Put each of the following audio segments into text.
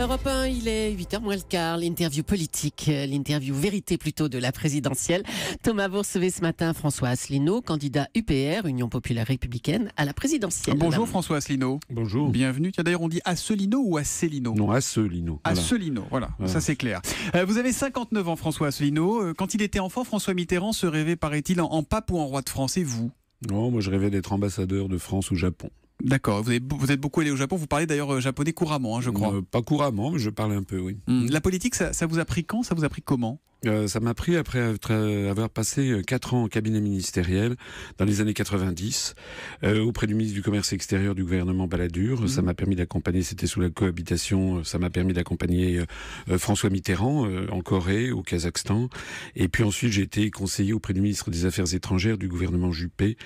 Europe 1, il est 8h moins le quart, l'interview politique, l'interview vérité plutôt de la présidentielle. Thomas, vous recevez ce matin François Asselineau, candidat UPR, Union Populaire Républicaine, à la présidentielle. Bonjour François Asselineau. Bonjour. Bienvenue. Tiens, d'ailleurs, on dit Asselineau ou Asselineau? Non, Asselineau. Asselineau, voilà. Ça c'est clair. Vous avez 59 ans, François Asselineau. Quand il était enfant, François Mitterrand se rêvait, paraît-il, en pape ou en roi de France. Et vous? Non, moi je rêvais d'être ambassadeur de France au Japon. D'accord, vous êtes beaucoup allé au Japon, vous parlez d'ailleurs japonais couramment, je crois. Pas couramment, mais je parle un peu, oui. La politique, ça vous a pris quand? Ça vous a pris comment? Ça m'a pris après avoir passé 4 ans en cabinet ministériel dans les années 90 auprès du ministre du Commerce extérieur du gouvernement Balladur. Ça m'a permis d'accompagner, c'était sous la cohabitation, ça m'a permis d'accompagner François Mitterrand en Corée, au Kazakhstan. Et puis ensuite, j'ai été conseiller auprès du ministre des Affaires étrangères du gouvernement Juppé,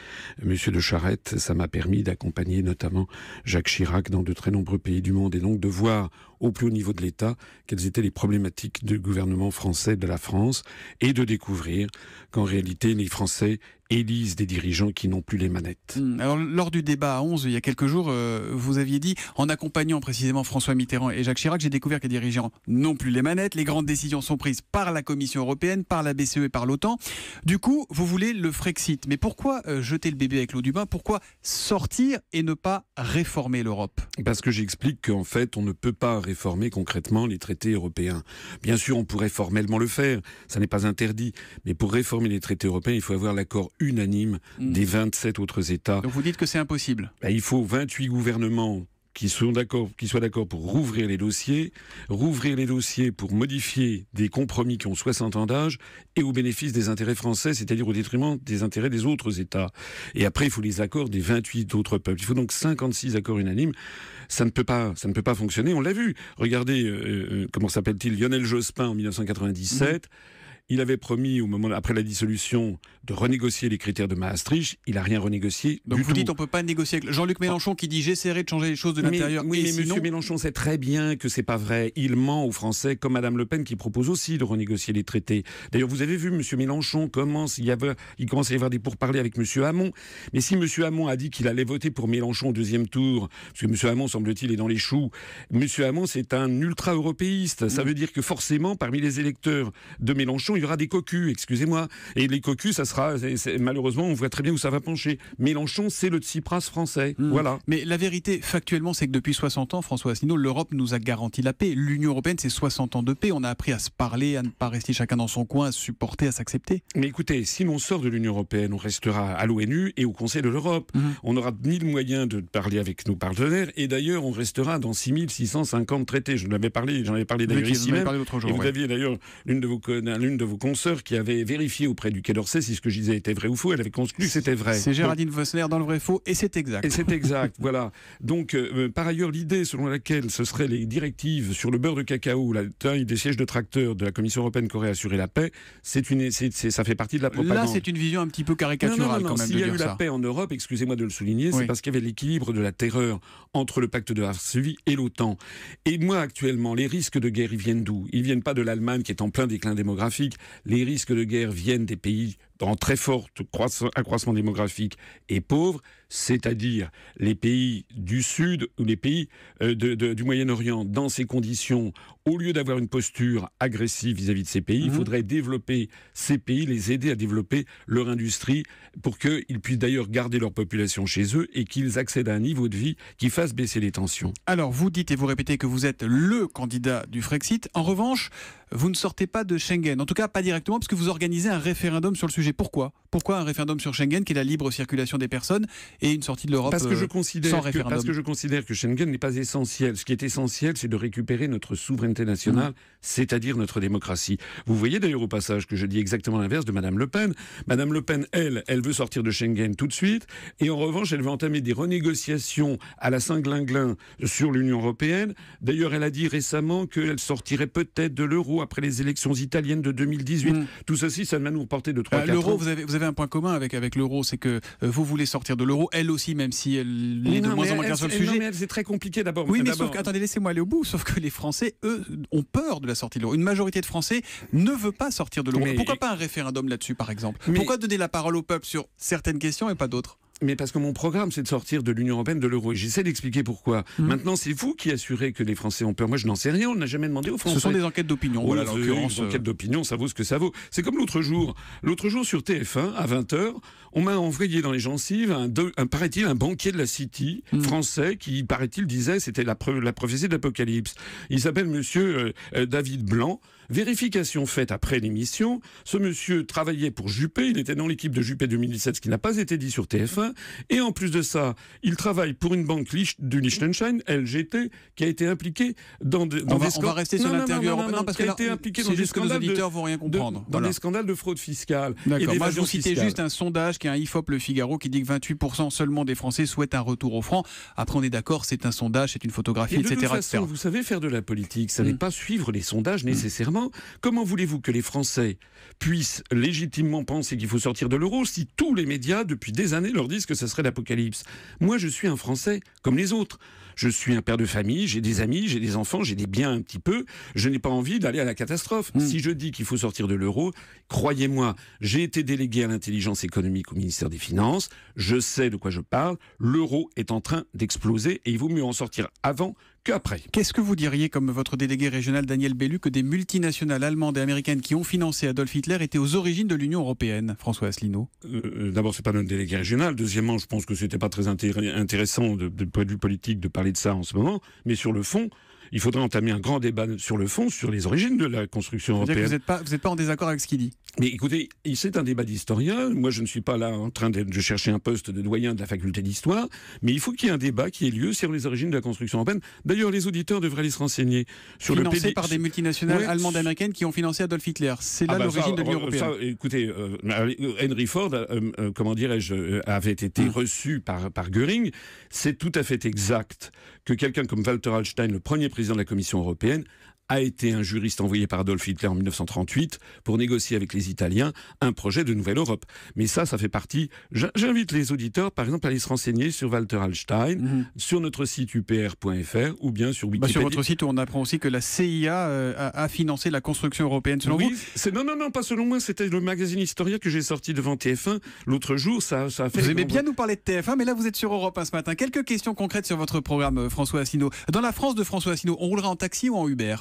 Monsieur de Charette. Ça m'a permis d'accompagner notamment Jacques Chirac dans de très nombreux pays du monde et donc de voir au plus haut niveau de l'État quelles étaient les problématiques du gouvernement français de la France et de découvrir qu'en réalité les Français élisent des dirigeants qui n'ont plus les manettes. Alors, lors du débat à 11, il y a quelques jours, vous aviez dit, en accompagnant précisément François Mitterrand et Jacques Chirac, j'ai découvert que les dirigeants n'ont plus les manettes, les grandes décisions sont prises par la Commission européenne, par la BCE et par l'OTAN. Du coup, vous voulez le Frexit. Mais pourquoi jeter le bébé avec l'eau du bain? Pourquoi sortir et ne pas réformer l'Europe? Parce que j'explique qu'en fait, on ne peut pas réformer concrètement les traités européens. Bien sûr, on pourrait formellement le faire, ça n'est pas interdit. Mais pour réformer les traités européens, il faut avoir l'accord unanime des 27 autres États. Donc vous dites que c'est impossible? Il faut 28 gouvernements qui soient d'accord pour rouvrir les dossiers pour modifier des compromis qui ont 60 ans d'âge et au bénéfice des intérêts français, c'est-à-dire au détriment des intérêts des autres États. Et après, il faut les accords des 28 autres peuples. Il faut donc 56 accords unanimes. Ça ne peut pas fonctionner. On l'a vu. Regardez, comment s'appelle-t-il, Lionel Jospin en 1997. Il avait promis, après la dissolution, de renégocier les critères de Maastricht. Il n'a rien renégocié. Donc vous dites on ne peut pas négocier avec Jean-Luc Mélenchon qui dit j'essaierai de changer les choses de l'intérieur. Oui, mais sinon... M. Mélenchon sait très bien que c'est pas vrai. Il ment aux Français, comme Mme Le Pen qui propose aussi de renégocier les traités. D'ailleurs, vous avez vu M. Mélenchon il commence à y avoir des pourparlers avec M. Hamon. Mais si M. Hamon a dit qu'il allait voter pour Mélenchon au deuxième tour, parce que M. Hamon, semble-t-il, est dans les choux, M. Hamon, c'est un ultra-européiste. Ça veut dire que forcément, parmi les électeurs de Mélenchon, il y aura des cocus, excusez-moi. Et les cocus, ça sera... malheureusement, on voit très bien où ça va pencher. Mélenchon, c'est le Tsipras français. Voilà. Mais la vérité, factuellement, c'est que depuis 60 ans, François Asselineau, l'Europe nous a garanti la paix. L'Union européenne, c'est 60 ans de paix. On a appris à se parler, à ne pas rester chacun dans son coin, à se supporter, à s'accepter. Mais écoutez, si l'on sort de l'Union européenne, on restera à l'ONU et au Conseil de l'Europe. On aura 1000 moyens de parler avec nos partenaires. Et d'ailleurs, on restera dans 6650 traités. J'en avais parlé d'ailleurs ici même. Et vous aviez d'ailleurs l'une de vos consoeurs qui avait vérifié auprès du Quai d'Orsay si ce que je disais était vrai ou faux. Elle avait conclu que c'était vrai. C'est Géraldine Vossner dans Le Vrai Faux, et c'est exact. Et c'est exact, voilà. Donc, par ailleurs, l'idée selon laquelle ce seraient les directives sur le beurre de cacao, la taille des sièges de tracteurs de la Commission européenne qui aurait assuré la paix, ça fait partie de la propagande. Là, c'est une vision un petit peu caricaturale quand même. S'il y a eu la paix en Europe, excusez-moi de le souligner, c'est parce qu'il y avait l'équilibre de la terreur entre le pacte de Varsovie et l'OTAN. Et moi, actuellement, les risques de guerre, ils viennent d'où? Ils viennent pas de l'Allemagne qui est en plein déclin démographique. Les risques de guerre viennent des pays en très fort accroissement démographique et pauvres, c'est-à-dire les pays du Sud ou les pays du Moyen-Orient. Dans ces conditions, au lieu d'avoir une posture agressive vis-à-vis de ces pays, il faudrait développer ces pays, les aider à développer leur industrie pour qu'ils puissent d'ailleurs garder leur population chez eux et qu'ils accèdent à un niveau de vie qui fasse baisser les tensions. Alors, vous dites et vous répétez que vous êtes le candidat du Frexit. En revanche, vous ne sortez pas de Schengen. En tout cas, pas directement, parce que vous organisez un référendum sur le sujet. Pourquoi un référendum sur Schengen, qui est la libre circulation des personnes, et une sortie de l'Europe sans référendum? Parce que je considère que Schengen n'est pas essentiel. Ce qui est essentiel, c'est de récupérer notre souveraineté nationale, c'est-à-dire notre démocratie. Vous voyez d'ailleurs au passage que je dis exactement l'inverse de Mme Le Pen. Mme Le Pen, elle veut sortir de Schengen tout de suite, et en revanche, elle veut entamer des renégociations à la Saint-Glinglin sur l'Union européenne. D'ailleurs, elle a dit récemment qu'elle sortirait peut-être de l'euro après les élections italiennes de 2018. Tout ceci, ça va nous reporter de 3-4 ans. L'euro, vous avez un point commun avec l'euro, c'est que vous voulez sortir de l'euro, elle aussi, même si elle est de moins en moins claire sur le sujet. Non, mais c'est très compliqué d'abord. Oui, mais sauf que, attendez, laissez-moi aller au bout, sauf que les Français, eux, ont peur de la sortie de l'euro. Une majorité de Français ne veut pas sortir de l'euro. Pourquoi pas un référendum là-dessus, par exemple? Pourquoi donner la parole au peuple sur certaines questions et pas d'autres? Mais parce que mon programme, c'est de sortir de l'Union européenne, de l'euro. Et j'essaie d'expliquer pourquoi. Maintenant, c'est vous qui assurez que les Français ont peur. Moi, je n'en sais rien. On n'a jamais demandé aux Français. Ce sont des enquêtes d'opinion. Voilà, en l'occurrence. Les enquêtes d'opinion, ça vaut ce que ça vaut. C'est comme l'autre jour. L'autre jour, sur TF1, à 20h, on m'a envoyé dans les gencives paraît-il, un banquier de la City, français, qui, paraît-il, disait, c'était la prophétie de l'Apocalypse. Il s'appelle monsieur David Blanc. Vérification faite après l'émission, ce monsieur travaillait pour Juppé, il était dans l'équipe de Juppé 2017, ce qui n'a pas été dit sur TF1, et en plus de ça, il travaille pour une banque du Liechtenstein, LGT, qui a été impliquée dans des scandales. On va rester sur l'interview européenne, parce que là, c'est juste que nos auditeurs vont rien comprendre. Dans des scandales de fraude fiscale. D'accord, moi je vous citais juste un sondage qui est un IFOP Le Figaro qui dit que 28% seulement des Français souhaitent un retour au franc. Après on est d'accord, c'est un sondage, c'est une photographie, et de etc. toute façon, vous savez faire de la politique, ça n'est pas suivre les sondages nécessairement. Comment voulez-vous que les Français puissent légitimement penser qu'il faut sortir de l'euro si tous les médias, depuis des années, leur disent que ce serait l'apocalypse? Moi, je suis un Français comme les autres. Je suis un père de famille, j'ai des amis, j'ai des enfants, j'ai des biens un petit peu. Je n'ai pas envie d'aller à la catastrophe. Si je dis qu'il faut sortir de l'euro, croyez-moi, j'ai été délégué à l'intelligence économique au ministère des Finances. Je sais de quoi je parle. L'euro est en train d'exploser et il vaut mieux en sortir avant qu'après. Qu'est-ce que vous diriez, comme votre délégué régional Daniel Bellu, que des multinationales allemandes et américaines qui ont financé Adolf Hitler étaient aux origines de l'Union européenne, François Asselineau? D'abord, c'est pas notre délégué régional. Deuxièmement, je pense que c'était pas très intéressant de point de vue politique de parler de ça en ce moment. Mais sur le fond, il faudrait entamer un grand débat sur le fond, sur les origines de la construction européenne. Vous n'êtes pas en désaccord avec ce qu'il dit? Mais écoutez, c'est un débat d'historien. Moi, je ne suis pas là en train de chercher un poste de doyen de la faculté d'histoire. Mais il faut qu'il y ait un débat qui ait lieu sur les origines de la construction européenne. D'ailleurs, les auditeurs devraient aller se renseigner sur Financé par des multinationales allemandes et américaines qui ont financé Adolf Hitler. C'est là l'origine de l'Union européenne. Écoutez, Henry Ford, comment dirais-je, avait été reçu par Göring. C'est tout à fait exact que quelqu'un comme Walter Hallstein, le premier président de la Commission européenne, a été un juriste envoyé par Adolf Hitler en 1938 pour négocier avec les Italiens un projet de nouvelle Europe. Mais ça fait partie... J'invite les auditeurs, par exemple, à aller se renseigner sur Walter Hallstein, sur notre site upr.fr ou bien sur Wikipédia. Sur votre site, on apprend aussi que la CIA a financé la construction européenne, selon vous? Non, pas selon moi. C'était le magazine Historia que j'ai sorti devant TF1 l'autre jour. Ça a fait... Vous aimez bien nous parler de TF1, mais là, vous êtes sur Europe 1 ce matin. Quelques questions concrètes sur votre programme, François Asselineau. Dans la France de François Asselineau, on roulera en taxi ou en Uber?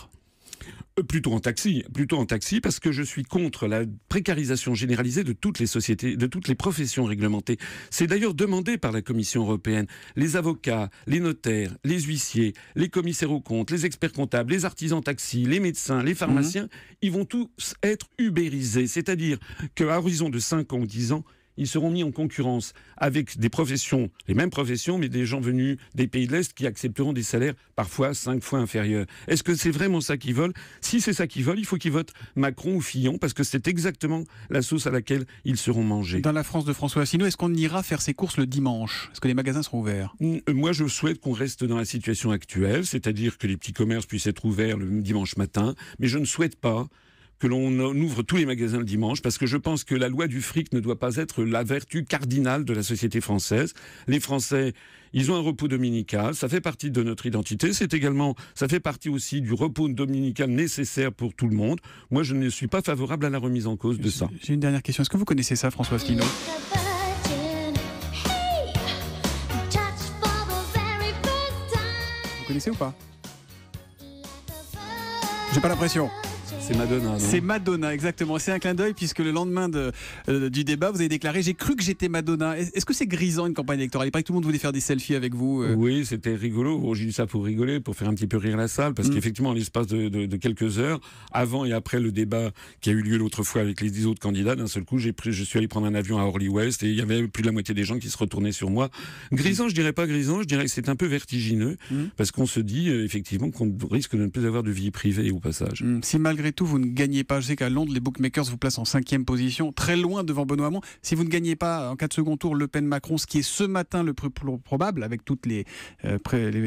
Plutôt en taxi, parce que je suis contre la précarisation généralisée de toutes les sociétés, de toutes les professions réglementées. C'est d'ailleurs demandé par la Commission européenne. Les avocats, les notaires, les huissiers, les commissaires aux comptes, les experts comptables, les artisans taxis, les médecins, les pharmaciens, ils vont tous être ubérisés. C'est-à-dire qu'à horizon de 5 ans ou 10 ans, ils seront mis en concurrence avec des professions, les mêmes professions, mais des gens venus des pays de l'Est qui accepteront des salaires parfois 5 fois inférieurs. Est-ce que c'est vraiment ça qu'ils veulent? Si c'est ça qu'ils veulent, il faut qu'ils votent Macron ou Fillon, parce que c'est exactement la sauce à laquelle ils seront mangés. Dans la France de François Asselineau, est-ce qu'on ira faire ses courses le dimanche? Est-ce que les magasins seront ouverts? Moi, je souhaite qu'on reste dans la situation actuelle, c'est-à-dire que les petits commerces puissent être ouverts le dimanche matin, mais je ne souhaite pas que l'on ouvre tous les magasins le dimanche, parce que je pense que la loi du fric ne doit pas être la vertu cardinale de la société française. Les Français, ils ont un repos dominical, ça fait partie de notre identité, ça fait partie aussi du repos dominical nécessaire pour tout le monde. Moi, je ne suis pas favorable à la remise en cause de ça. J'ai une dernière question. Est-ce que vous connaissez ça, François Asselineau? Vous connaissez ou pas? J'ai pas l'impression. C'est Madonna, non? C'est Madonna, exactement. C'est un clin d'œil puisque le lendemain du débat, vous avez déclaré « J'ai cru que j'étais Madonna ». Est-ce que c'est grisant une campagne électorale? Il paraît que tout le monde voulait faire des selfies avec vous. Oui, c'était rigolo. Bon, j'ai dit ça pour rigoler, pour faire un petit peu rire la salle, parce qu'effectivement, en l'espace de quelques heures, avant et après le débat qui a eu lieu l'autre fois avec les 10 autres candidats, d'un seul coup, je suis allé prendre un avion à Orly-Ouest et il y avait plus de la moitié des gens qui se retournaient sur moi. Grisant, je dirais pas grisant, je dirais que c'est un peu vertigineux, parce qu'on se dit effectivement qu'on risque de ne plus avoir de vie privée au passage. Si malgré tout vous ne gagnez pas, je sais qu'à Londres les bookmakers vous placent en 5e position, très loin devant Benoît Hamon. Si vous ne gagnez pas en cas de second tour Le Pen-Macron, ce qui est ce matin le plus probable avec toutes les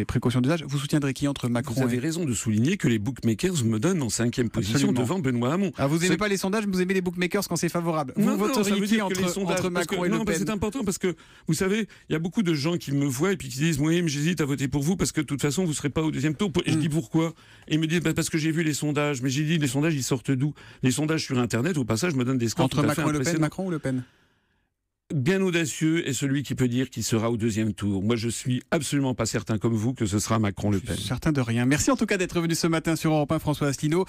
précautions d'usage, vous soutiendrez qui entre Macron? Vous avez raison de souligner que les bookmakers me donnent en 5e position devant Benoît Hamon. Ah, vous n'aimez pas les sondages, mais vous aimez les bookmakers quand c'est favorable. Vous voteriez qui entre Macron et Le Pen? Non, c'est important parce que vous savez, il y a beaucoup de gens qui me voient et puis qui disent oui, mais j'hésite à voter pour vous parce que de toute façon vous ne serez pas au deuxième tour. Et je dis pourquoi? Et ils me disent parce que j'ai vu les sondages. Mais j'ai dit les sondages ils sortent d'où? Les sondages sur Internet, au passage, me donnent des scores entre Macron et Le Pen, Macron ou Le Pen? bien audacieux est celui qui peut dire qu'il sera au deuxième tour. Moi, je suis absolument pas certain comme vous que ce sera Macron-Le Pen. Certain de rien. Merci en tout cas d'être venu ce matin sur Europe 1, François Asselineau.